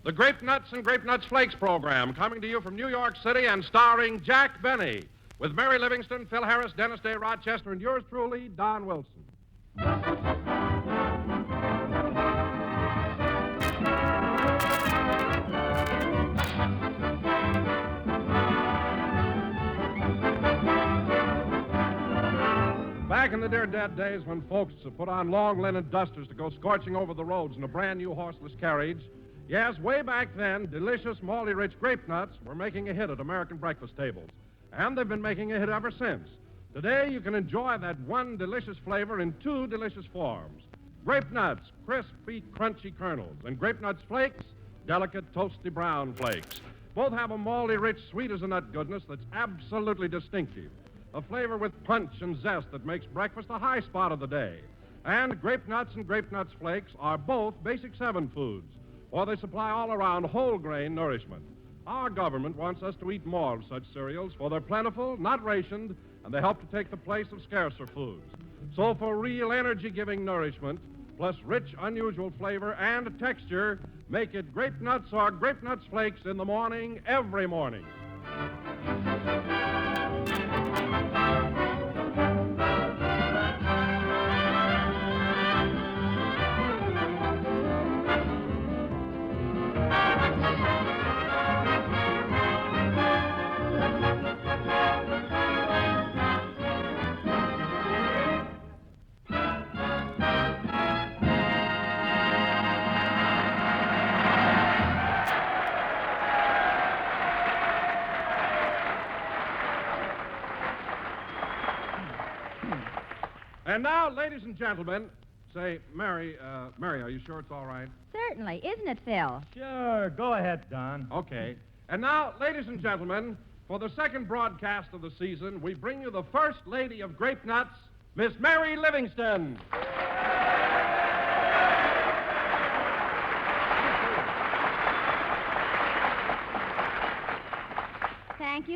The Grape Nuts and Grape Nuts Flakes program, coming to you from New York City and starring Jack Benny, with Mary Livingston, Phil Harris, Dennis Day Rochester, and yours truly, Don Wilson. Back in the dear dead days when folks put on long linen dusters to go scorching over the roads in a brand new horseless carriage, yes, way back then, delicious, malty-rich grape nuts were making a hit at American breakfast tables. And they've been making a hit ever since. Today, you can enjoy that one delicious flavor in two delicious forms. Grape nuts, crispy, crunchy kernels, and grape nuts flakes, delicate, toasty brown flakes. Both have a malty-rich, sweet-as-a-nut goodness that's absolutely distinctive. A flavor with punch and zest that makes breakfast a high spot of the day. And Grape Nuts and Grape Nuts Flakes are both Basic 7 foods, for they supply all-around whole-grain nourishment. Our government wants us to eat more of such cereals, for they're plentiful, not rationed, and they help to take the place of scarcer foods. So for real energy-giving nourishment, plus rich, unusual flavor and texture, make it Grape Nuts or Grape Nuts Flakes in the morning, every morning. And now, ladies and gentlemen, say, Mary, are you sure it's all right? Certainly. Isn't it, Phil? Sure. Go ahead, Don. Okay. And now, ladies and gentlemen, for the second broadcast of the season, we bring you the First Lady of Grape Nuts, Miss Mary Livingston.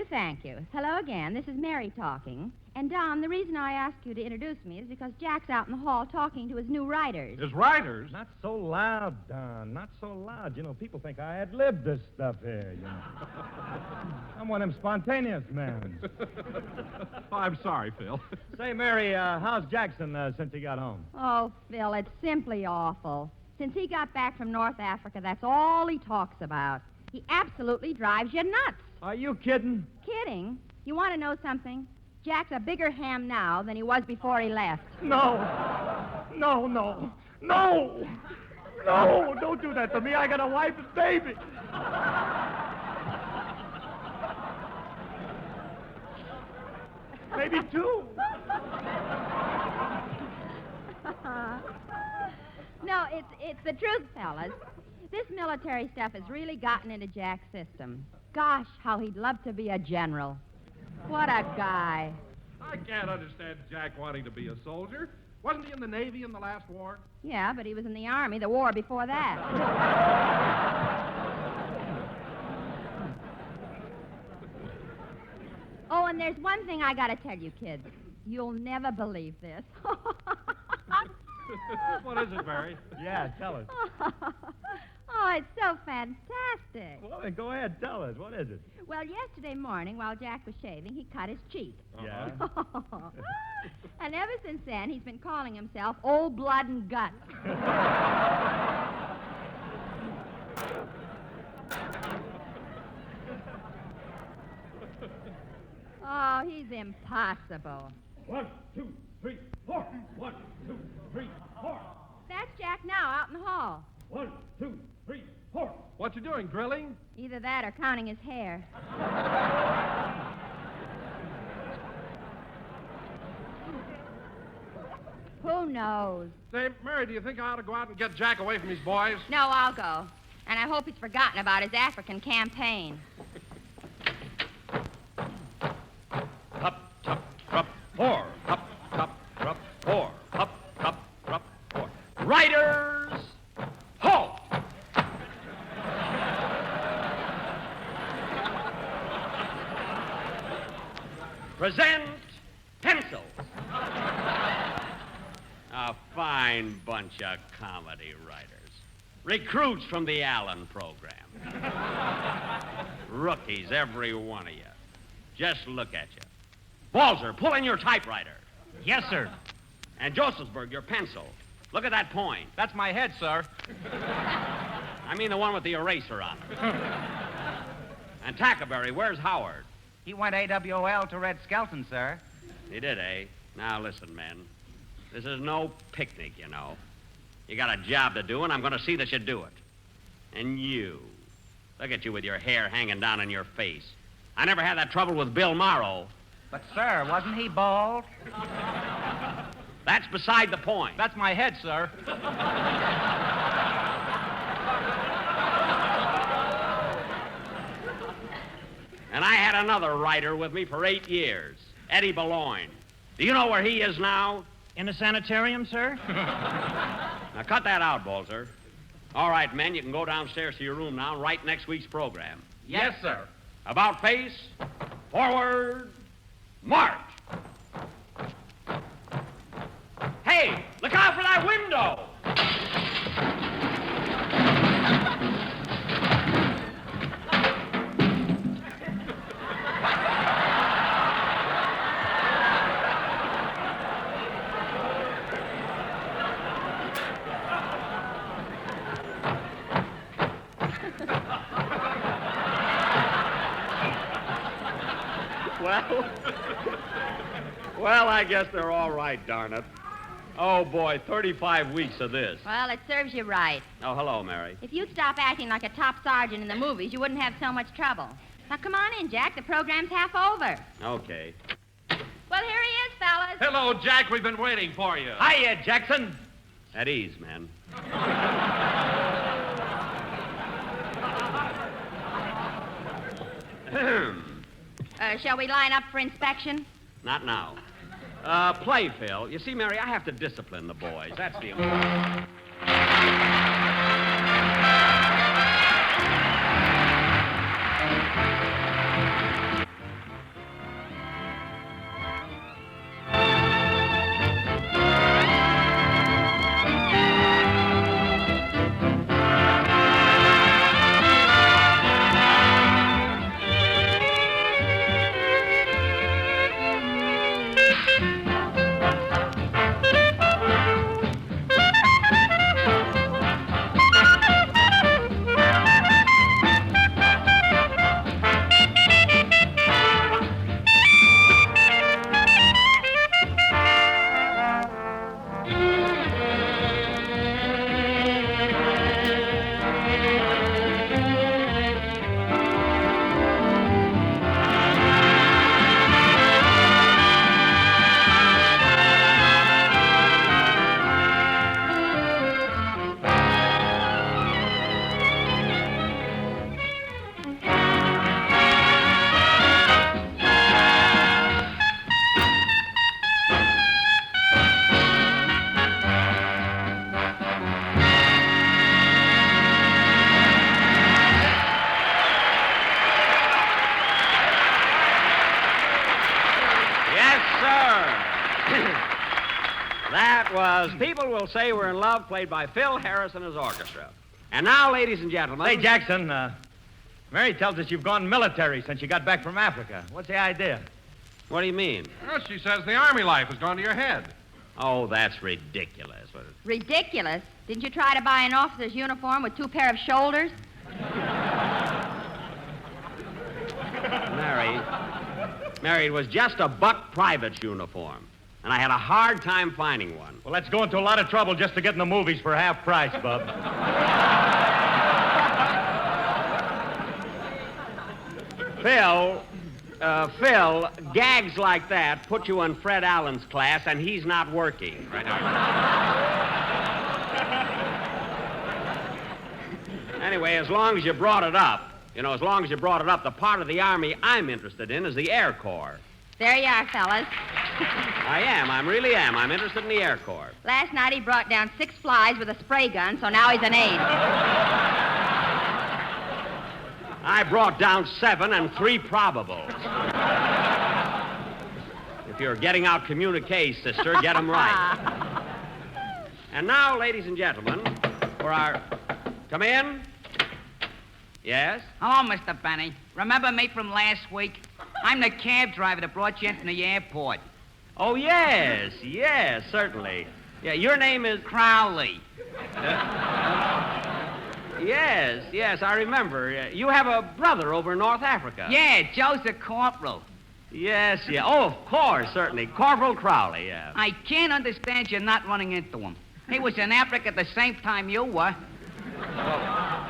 Thank you. Hello again. This is Mary talking. And, Don, the reason I asked you to introduce me is because Jack's out in the hall talking to his new writers. His writers? Not so loud, Don. Not so loud. You know, people think I ad-libbed this stuff here, you know. I'm one of them spontaneous men. Oh, I'm sorry, Phil. Say, Mary, how's Jackson since he got home? Oh, Phil, it's simply awful. Since he got back from North Africa, that's all he talks about. He absolutely drives you nuts. Are you kidding? Kidding? You want to know something? Jack's a bigger ham now than he was before he left. No, don't do that to me. I got a wife and baby. Maybe two. No, it's the truth, fellas. This military stuff has really gotten into Jack's system. Gosh, how he'd love to be a general. What a guy. I can't understand Jack wanting to be a soldier. Wasn't he in the Navy in the last war? Yeah, but he was in the Army the war before that. Oh, and there's one thing I got to tell you, kids. You'll never believe this. What is it, Mary? Yeah, tell us. Oh, it's so fantastic. Well, then go ahead, tell us. What is it? Well, yesterday morning, while Jack was shaving, he cut his cheek. Yeah? And ever since then, he's been calling himself Old Blood and Guts. Oh, he's impossible. 1, 2, 3, 4. 1, 2, 3, 4. That's Jack now, out in the hall. 1, 2, 3, 4. What you doing, drilling? Either that or counting his hair. Who knows? Say, Mary, do you think I ought to go out and get Jack away from his boys? No, I'll go. And I hope he's forgotten about his African campaign. Hup, tup, trup, four. Hup, tup, trup, four. Hup, tup, trup, four. Riders, halt! Present pencils. A fine bunch of comedy writers. Recruits from the Allen program. Rookies, every one of you. Just look at you. Balzer, pull in your typewriter. Yes, sir. And Josephsburg, your pencil. Look at that point. That's my head, sir. I mean the one with the eraser on it. And Tackleberry, where's Howard? He went AWOL to Red Skelton, sir. He did, eh? Now, listen, men. This is no picnic, you know. You got a job to do, and I'm going to see that you do it. And you. Look at you with your hair hanging down in your face. I never had that trouble with Bill Morrow. But, sir, wasn't he bald? That's beside the point. That's my head, sir. And I had another writer with me for 8 years, Eddie Boulogne. Do you know where he is now? In the sanitarium, sir? Now, cut that out, Balzer. All right, men, you can go downstairs to your room now and write next week's program. Yes, sir. About face, forward, march. Hey, look out for that window! Well, I guess they're all right, darn it. Oh, boy, 35 weeks of this. Well, it serves you right. Oh, hello, Mary. If you'd stop acting like a top sergeant in the movies, you wouldn't have so much trouble. Now, come on in, Jack. The program's half over. Okay. Well, here he is, fellas. Hello, Jack. We've been waiting for you. Hiya, Jackson. At ease, man. Shall we line up for inspection? Not now. Play, Phil. You see, Mary, I have to discipline the boys. That's the only... That was People Will Say We're in Love, played by Phil Harris and his orchestra. And now, ladies and gentlemen... Say, Jackson, Mary tells us you've gone military since you got back from Africa. What's the idea? What do you mean? Well, she says the Army life has gone to your head. Oh, that's ridiculous. Ridiculous. Didn't you try to buy an officer's uniform with 2 pair of shoulders? Mary, it was just a buck private's uniform. And I had a hard time finding one. Well, let's go into a lot of trouble just to get in the movies for half price, Bub. Phil, gags like that put you in Fred Allen's class, and he's not working. Right now. Anyway, as long as you brought it up, the part of the Army I'm interested in is the Air Corps. There you are, fellas. I really am. I'm interested in the Air Corps. Last night he brought down 6 flies with a spray gun, so now he's an aide. I brought down 7 and 3 probables. If you're getting out communiques, sister, get them right. And now, ladies and gentlemen, for our Come in. Yes? Hello, Mr. Benny. Remember me from last week? I'm the cab driver that brought you into the airport. Oh, yes, certainly. Yeah, your name is... Crowley. Yes, I remember. You have a brother over in North Africa. Yeah, Joe's a corporal. Yes. Oh, of course, certainly. Corporal Crowley, yeah. I can't understand you not running into him. He was in Africa at the same time you were.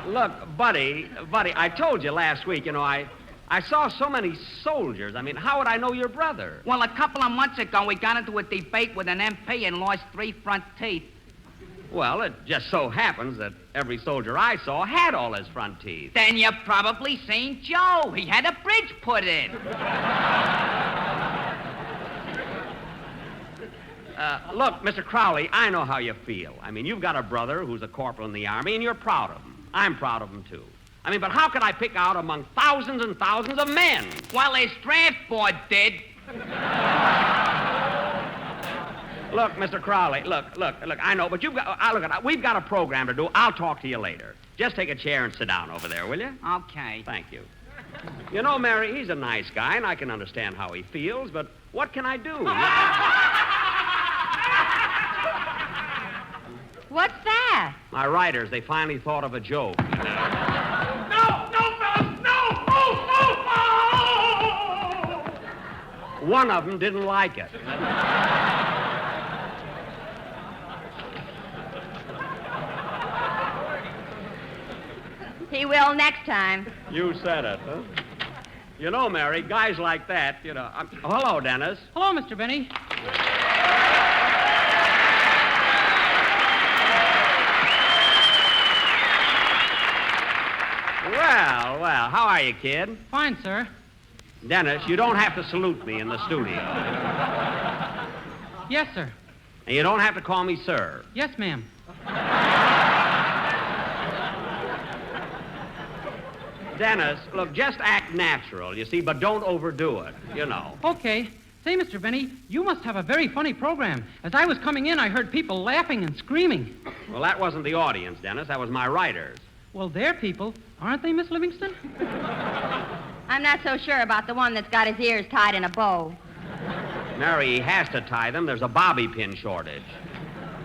Look, buddy, I told you last week, I saw so many soldiers. I mean, how would I know your brother? Well, a couple of months ago, we got into a debate with an MP and lost 3 front teeth. Well, it just so happens that every soldier I saw had all his front teeth. Then you probably seen Joe. He had a bridge put in. Look, Mr. Crowley, I know how you feel. I mean, you've got a brother who's a corporal in the Army, and you're proud of him. I'm proud of him, too. I mean, but how could I pick out among thousands and thousands of men? Well, his draft board did. Look, Mr. Crowley, look, I know, but we've got a program to do. I'll talk to you later. Just take a chair and sit down over there, will you? Okay. Thank you. You know, Mary, he's a nice guy, and I can understand how he feels, but what can I do? What's that? My writers, they finally thought of a joke. No, fellas, no! Oh! One of them didn't like it. He will next time. You said it, huh? You know, Mary, guys like that, hello, Dennis. Hello, Mr. Benny. Well, how are you, kid? Fine, sir. Dennis, you don't have to salute me in the studio. Yes, sir. And you don't have to call me sir. Yes, ma'am. Dennis, look, just act natural, you see, but don't overdo it, Okay. Say, Mr. Benny, you must have a very funny program. As I was coming in, I heard people laughing and screaming. Well, that wasn't the audience, Dennis. That was my writers. Well, they're people, aren't they, Miss Livingston? I'm not so sure about the one that's got his ears tied in a bow. Mary, he has to tie them. There's a bobby pin shortage.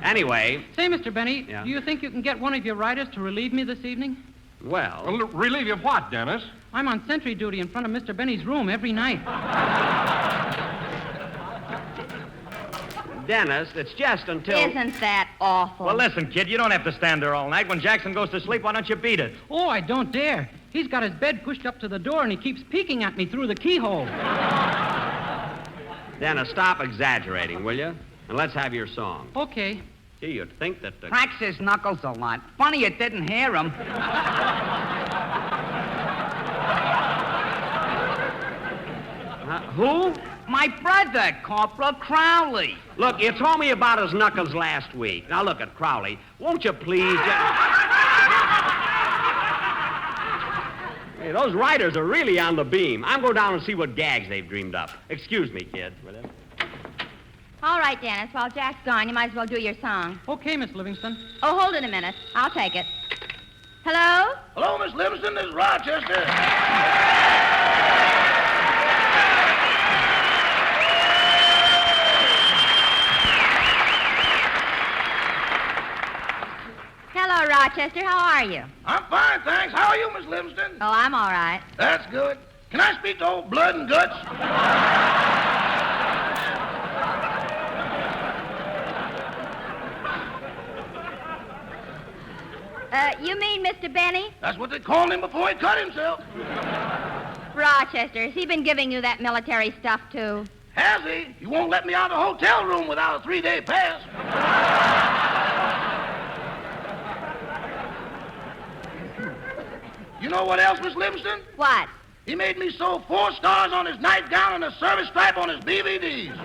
Anyway... Say, Mr. Benny, Yeah? do you think you can get one of your writers to relieve me this evening? Well... Relieve you of what, Dennis? I'm on sentry duty in front of Mr. Benny's room every night. Dennis, it's just until... Isn't that awful? Well, listen, kid, you don't have to stand there all night. When Jackson goes to sleep, why don't you beat it? Oh, I don't dare. He's got his bed pushed up to the door, and he keeps peeking at me through the keyhole. Dennis, stop exaggerating, will you? And let's have your song. Okay. Gee, you'd think that... Cracks his knuckles a lot. Funny you didn't hear him. Who? My brother, Corporal Crowley. Look, you told me about his knuckles last week. Now, look at Crowley. Won't you please Hey, those writers are really on the beam. I'm going down and see what gags they've dreamed up. Excuse me, kid. Will you? All right, Dennis. While Jack's gone, you might as well do your song. Okay, Miss Livingston. Oh, hold it a minute. I'll take it. Hello? Hello, Miss Livingston. This is Rochester. Hello, Rochester. How are you? I'm fine, thanks. How are you, Miss Livingston? Oh, I'm all right. That's good. Can I speak to old Blood and Guts? You mean Mr. Benny? That's what they called him before he cut himself. Rochester, has he been giving you that military stuff, too? Has he? He won't let me out of the hotel room without a 3-day pass. You know what else, Miss Livingston? What? He made me sew 4 stars on his nightgown and a service stripe on his BVDs.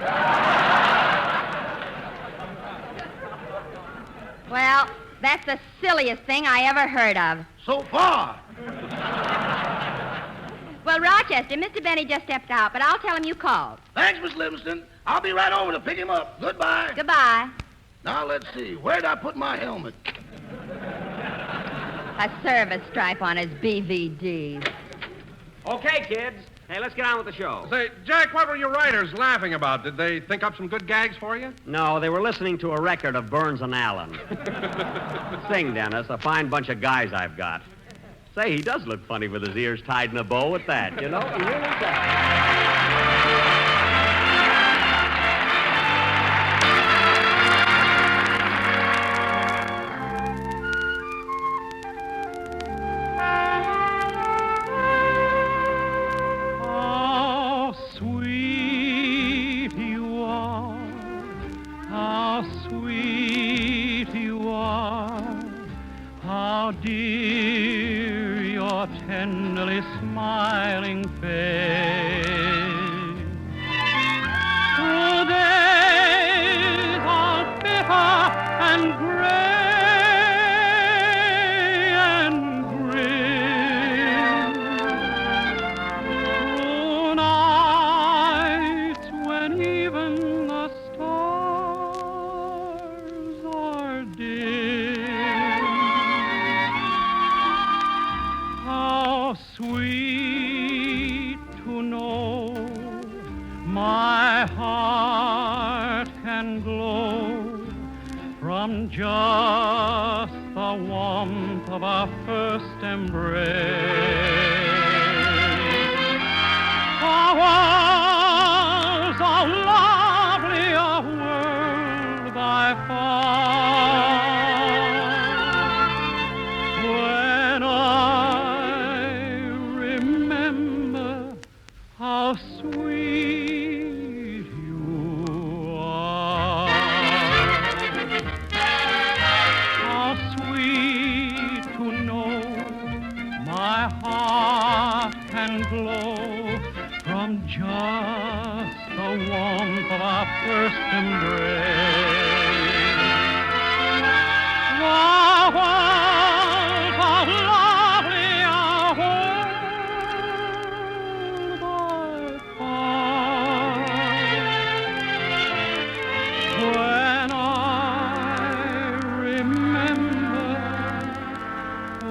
Well, that's the silliest thing I ever heard of. So far. Well, Rochester, Mr. Benny just stepped out, but I'll tell him you called. Thanks, Miss Livingston. I'll be right over to pick him up. Goodbye. Goodbye. Now, let's see. Where'd I put my helmet? A service stripe on his BVDs. Okay, kids. Hey, let's get on with the show. Say, Jack, what were your writers laughing about? Did they think up some good gags for you? No, they were listening to a record of Burns and Allen. Sing, Dennis. A fine bunch of guys I've got. Say, he does look funny with his ears tied in a bow at that, you know? He really does. Dear, your tenderly smiling face. Through days all bitter and gray and grim, through nights when even the stars are dim. Sweet to know my heart can glow from just the warmth of our first embrace. The world's a lovelier world by far. When how sweet you are. How sweet to know my heart can glow from just the warmth of our first embrace. The world's a lovelier world.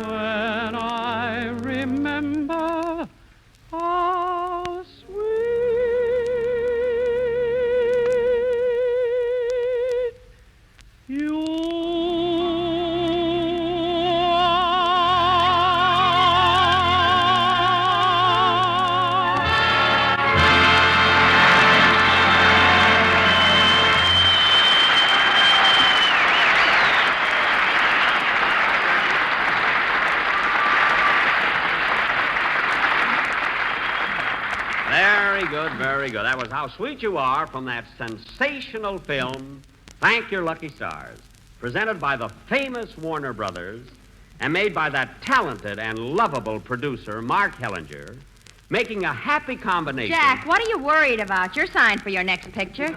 When I remember how sweet you Very good. That was How Sweet You Are from that sensational film, Thank Your Lucky Stars, presented by the famous Warner Brothers and made by that talented and lovable producer, Mark Hellinger, making a happy combination. Jack, what are you worried about? You're signed for your next picture.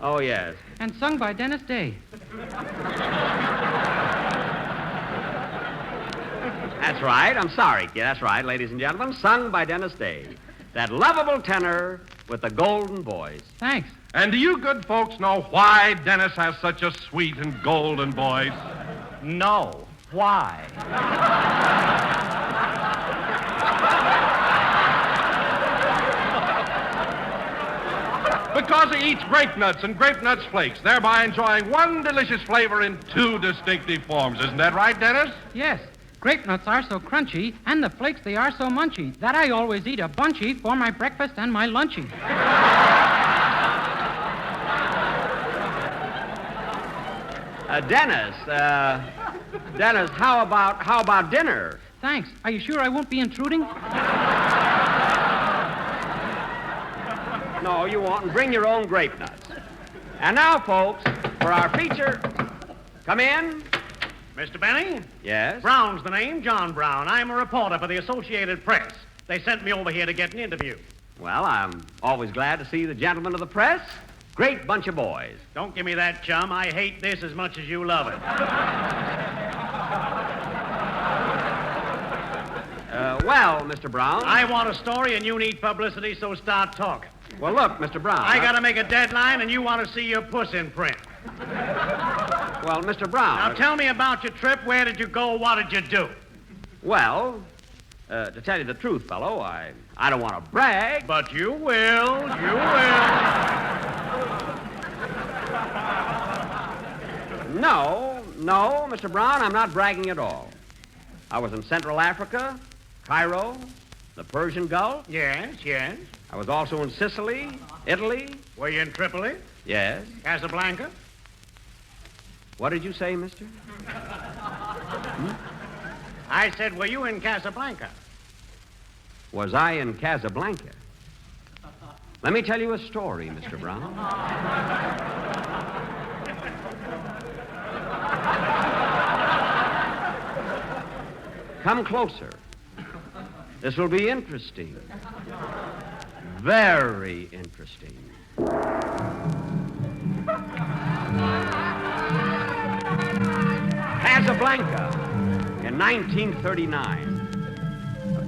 Oh, yes. And sung by Dennis Day. That's right. I'm sorry, kid. That's right, ladies and gentlemen. Sung by Dennis Day. That lovable tenor with the golden voice. Thanks. And do you good folks know why Dennis has such a sweet and golden voice? No. Why? Because he eats grape nuts and grape nuts flakes, thereby enjoying one delicious flavor in two distinctive forms. Isn't that right, Dennis? Yes. Grape nuts are so crunchy, and the flakes, they are so munchy, that I always eat a bunchy for my breakfast and my lunchy. Dennis, how about dinner? Thanks. Are you sure I won't be intruding? No, you won't, and bring your own grape nuts. And now, folks, for our feature, come in. Mr. Benny? Yes? Brown's the name, John Brown. I'm a reporter for the Associated Press. They sent me over here to get an interview. Well, I'm always glad to see the gentlemen of the press. Great bunch of boys. Don't give me that, chum. I hate this as much as you love it. Well, Mr. Brown. I want a story and you need publicity, so start talking. Well, look, Mr. Brown. I gotta make a deadline and you want to see your puss in print. Well, Mr. Brown. Now tell me about your trip. Where did you go? What did you do? Well, to tell you the truth, fellow, I don't want to brag. But you will. You will. No, Mr. Brown, I'm not bragging at all. I was in Central Africa, Cairo, the Persian Gulf. Yes, yes. I was also in Sicily, Italy. Were you in Tripoli? Yes. Casablanca? What did you say, mister? I said, were you in Casablanca? Was I in Casablanca? Let me tell you a story, Mr. Brown. Come closer. This will be interesting. Very interesting. Casablanca in 1939.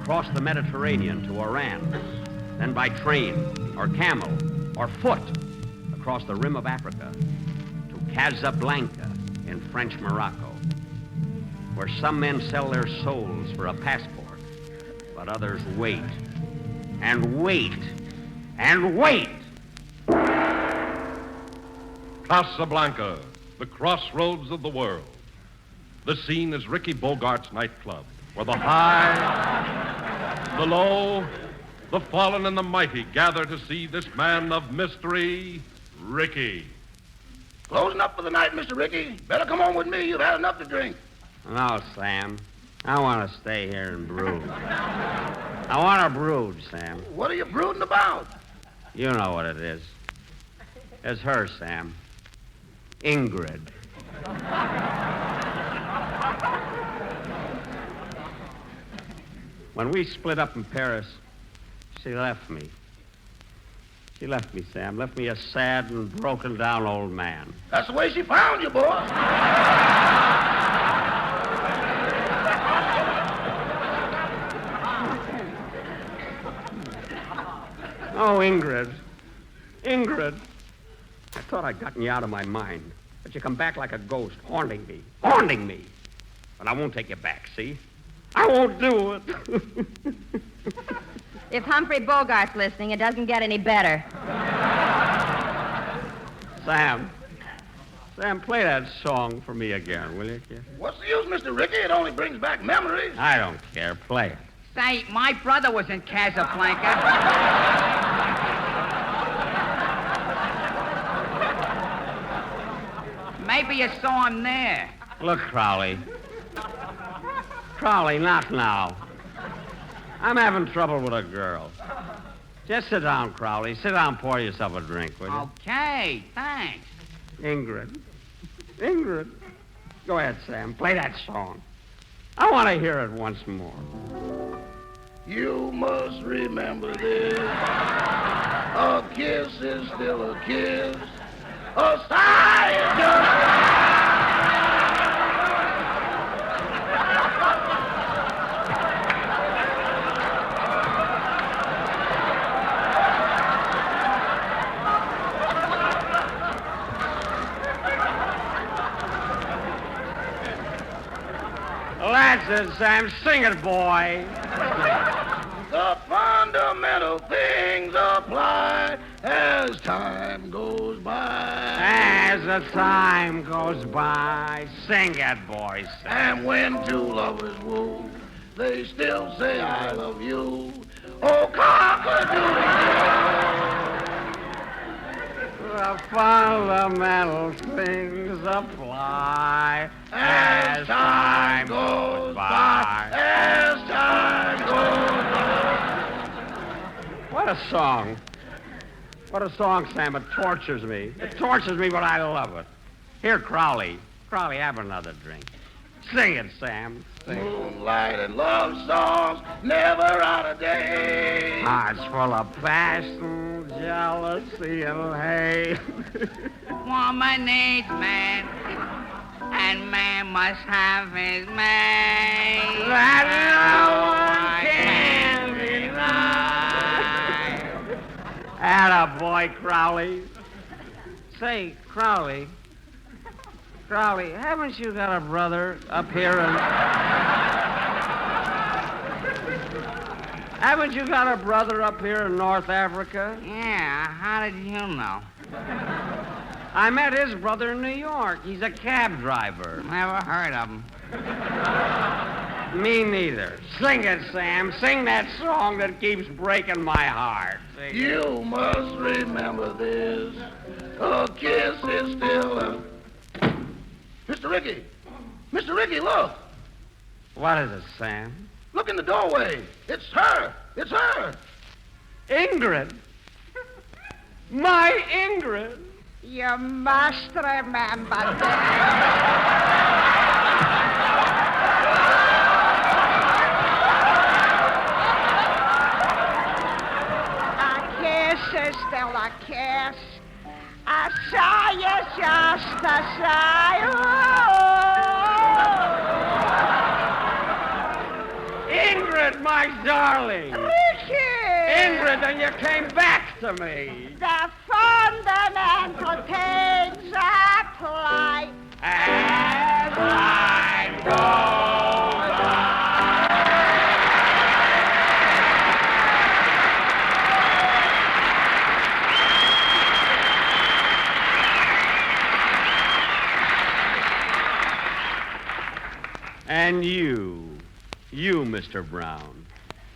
Across the Mediterranean to Oran. Then by train or camel or foot across the rim of Africa to Casablanca in French Morocco, where some men sell their souls for a passport, but others wait and wait and wait. Casablanca, the crossroads of the world. The scene is Ricky Bogart's nightclub, where the high, the low, the fallen, and the mighty gather to see this man of mystery, Ricky. Closing up for the night, Mr. Ricky. Better come on with me. You've had enough to drink. No, Sam. I want to stay here and brood. I want to brood, Sam. What are you brooding about? You know what it is. It's her, Sam. Ingrid. When we split up in Paris, she left me. She left me, Sam. Left me a sad and broken down old man. That's the way she found you, boy. Oh, Ingrid. Ingrid. I thought I'd gotten you out of my mind. But you come back like a ghost, haunting me. Haunting me. But I won't take you back, see? I won't do it. If Humphrey Bogart's listening, it doesn't get any better. Sam, play that song for me again, will you, kid? What's the use, Mr. Ricky? It only brings back memories. I don't care. Play it. Say, my brother was in Casablanca. Maybe you saw him there. Look, Crowley. Crowley, not now. I'm having trouble with a girl. Just sit down, Crowley. Sit down and pour yourself a drink, will you? Okay, thanks. Ingrid. Go ahead, Sam. Play that song. I want to hear it once more. You must remember this. A kiss is still a kiss. A sigh is just... That's it, Sam. Sing it, boy. The fundamental things apply as time goes by. As the time goes by. Sing it, boy. Sing. And when two lovers woo, they still say I love you. Oh, cock-a-doodle-doo. The fundamental things apply as time goes by. As time goes by. What a song. What a song, Sam. It tortures me. It tortures me, but I love it. Here, Crowley. Crowley, have another drink. Sing it, Sam. Sing it. Moonlight and love songs never out of date. Hearts full of passion, jealousy, and hate. Woman needs man, and man must have his mate. That no one can deny. Atta boy, Crowley. Say, Crowley. Crowley, haven't you got a brother up here in... Haven't you got a brother up here in North Africa? Yeah, how did you know? I met his brother in New York. He's a cab driver. Never heard of him. Me neither. Sing it, Sam. Sing that song that keeps breaking my heart. Sing You it. must remember this. A kiss is still a... Mr. Ricky! Mr. Ricky, look! What is it, Sam? Look in the doorway. It's her. It's her. Ingrid. My Ingrid. You must remember this. A kiss is still a kiss. A sigh is just a sigh. Ingrid, my darling. Ricky! Ingrid, and you came back to me. The fundamental things apply. As time goes on. And you, Mr. Brown,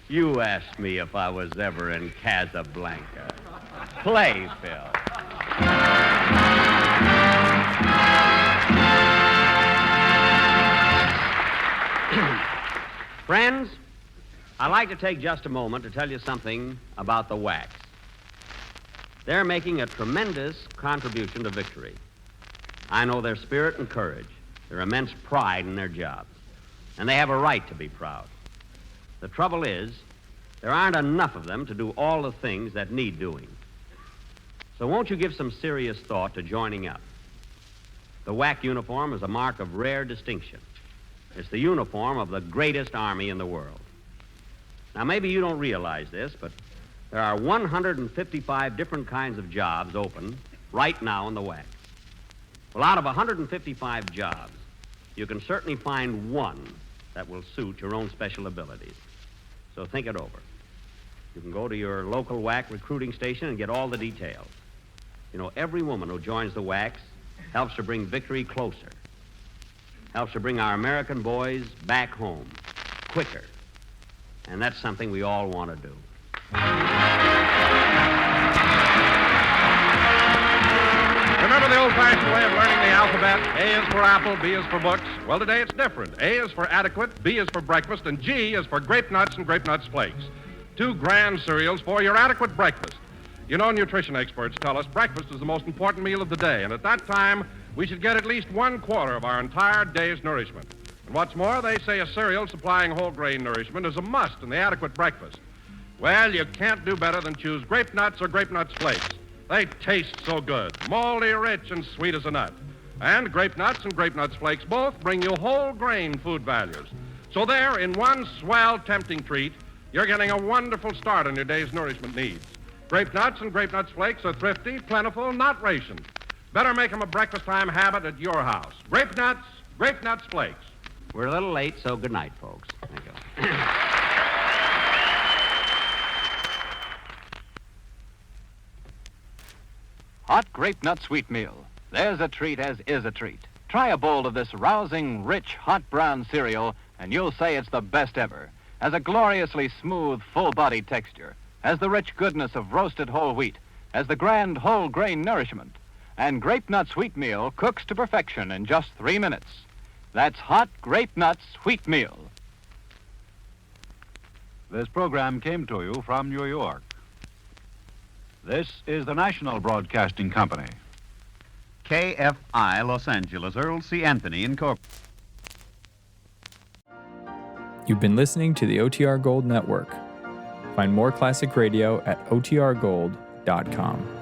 you asked me if I was ever in Casablanca. Play, Phil. Friends, I'd like to take just a moment to tell you something about the Wax. They're making a tremendous contribution to victory. I know their spirit and courage, their immense pride in their jobs, and they have a right to be proud. The trouble is, there aren't enough of them to do all the things that need doing. So won't you give some serious thought to joining up? The WAC uniform is a mark of rare distinction. It's the uniform of the greatest army in the world. Now, maybe you don't realize this, but there are 155 different kinds of jobs open right now in the WAC. Well, out of 155 jobs, you can certainly find one that will suit your own special abilities. So think it over. You can go to your local WAC recruiting station and get all the details. You know, every woman who joins the WACs helps to bring victory closer, helps to bring our American boys back home quicker. And that's something we all want to do. Remember the old-fashioned way of learning the alphabet? A is for apple, B is for books. Well, today it's different. A is for adequate, B is for breakfast, and G is for grape nuts and grape nuts flakes. Two grand cereals for your adequate breakfast. You know, nutrition experts tell us breakfast is the most important meal of the day, and at that time, we should get at least 1/4 of our entire day's nourishment. And what's more, they say a cereal supplying whole grain nourishment is a must in the adequate breakfast. Well, you can't do better than choose grape nuts or grape nuts flakes. They taste so good, moldy, rich, and sweet as a nut. And grape nuts and grape nuts flakes both bring you whole grain food values. So there, in one swell, tempting treat, you're getting a wonderful start on your day's nourishment needs. Grape nuts and grape nuts flakes are thrifty, plentiful, not rationed. Better make them a breakfast time habit at your house. Grape nuts flakes. We're a little late, so good night, folks. Thank you. Hot grape nut sweet meal. There's a treat as is a treat. Try a bowl of this rousing, rich, hot brown cereal, and you'll say it's the best ever. Has a gloriously smooth, full-bodied texture. Has the rich goodness of roasted whole wheat. Has the grand whole grain nourishment. And grape nut sweet meal cooks to perfection in just 3 minutes. That's hot grape nuts sweet meal. This program came to you from New York. This is the National Broadcasting Company. KFI Los Angeles, Earl C. Anthony Incorporated. You've been listening to the OTR Gold Network. Find more classic radio at otrgold.com.